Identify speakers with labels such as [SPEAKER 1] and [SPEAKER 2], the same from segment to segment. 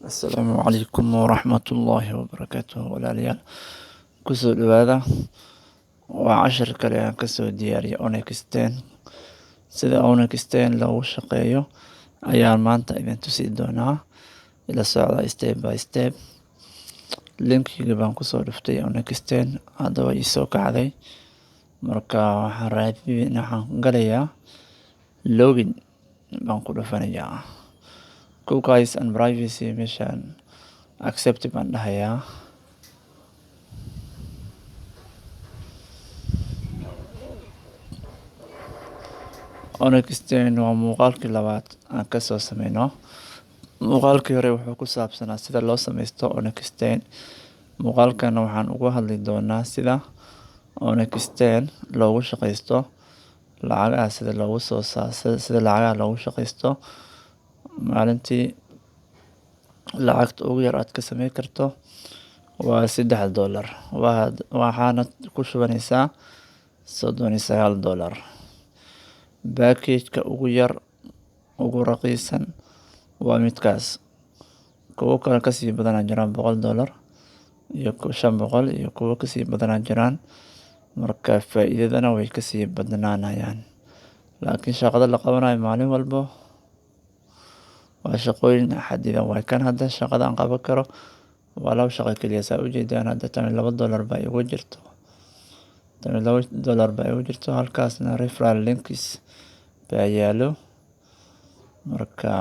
[SPEAKER 1] Asalaamu calaykum waraxmatullaahi wabarakaatuh walaalayaal kusoo dhawaada. Waa cashar kale aan kasoo diyaariyay Onyxten. Sida Onyxten loogu shaqeeyo ayaan maanta idin tusi doonaa. Ila socda step by step. Linkiga baan kusoo dhuftay Onyxten, hadda way soo kacday. Marka waxaan galayaa login baan ku dhufanayaa. Cookies and privacy meeshaan accept baan dhahayaa. Onyxten waa muuqaalkii labaad aan kasoo sameyno. Muuqaalkii hore wuxuu ku saabsanaa sida loo sameysto Onyxten. Muuqaalkan waxaan uga hadli doonaa sida Onyxten loogu shaqeysto, lacagaha sida loogu soo saaro, sida lacagaha loogu shaqeysto. Maalintii lacagta ugu yar aad ka sameyn karto waa $3. Waxaana ku shubanaysaa $39. Package-ka ugu yar ugu raqiisan waa midkaas. Kuwo kale kasii badanaa jiraan $100 iyo $500 iyo kuwo kasii badanaa jiraan. Marka faa'iidadana way kasii badnaanayaan. Laakiin shaqada la qabanayo maalin walbo waa shaqooyin xadidan. Way kan hadda shaqada aan qaban karo waa laba shaqo keliya. Saa u jeedaan hadda $12 baa igu jirto. $12 baa igu jirto. Halkaasna referral links baa yaalo. Marka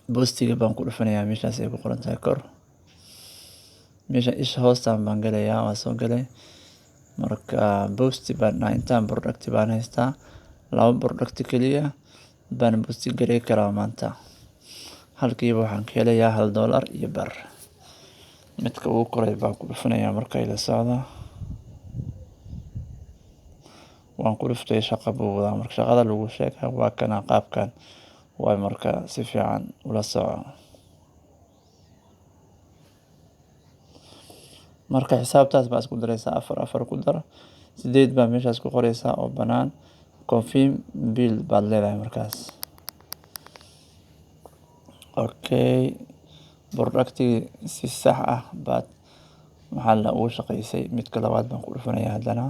[SPEAKER 1] boostiga baan ku dhufanayaa meeshaas ay ku qoran tahay kor. Meesha isha hoostaan baan galayaa, waa soo galay. Marka boosti baan intaan product baan haystaa. Laba product keliya baan boosti galay karaa maanta. Halkiiba waxaan ka helayaa $1 iyo bar. Midka ugu koray baan ku dhufanayaa marka ila socda. Waan ku dhuftay shaqa buuda. Marka shaqada lagu sheegay waa kana qaabkan. Way marka si fiican ula soco. Marka xisaabtaas baa isku daraysaa 4 ku dar 8 baa meeshaas ku qoraysaa oo banaan. Confirm bill baad leedahay markaas. Okay, producti si sax ah baad maxaa la ugu shaqeysay. Midka labaad baan ku dhufanayaa haddana.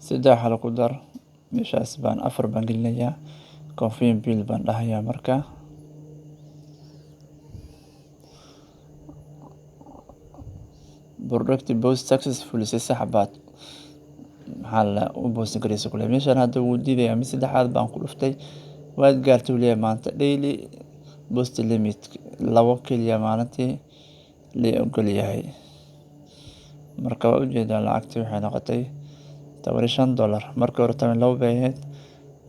[SPEAKER 1] Saddex hal ku dar meeshaas baan 4 baan gelinayaa. Confirm bill baan dhahayaa marka. Product post successfully si sax baad maxaa la u post gareyso kule. Meeshaan hadda wuu diidayaa mid saddexaad baan ku dhuftay. Waad gaartay waliya maanta daily post limit 2 keliya maalintii la ogol yahay. Marka waa u jeedaa lacagtii waxay noqotay $15. Marka hore $12 bay ahayd.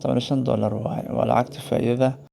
[SPEAKER 1] $15 waa lacagta faa'iidada.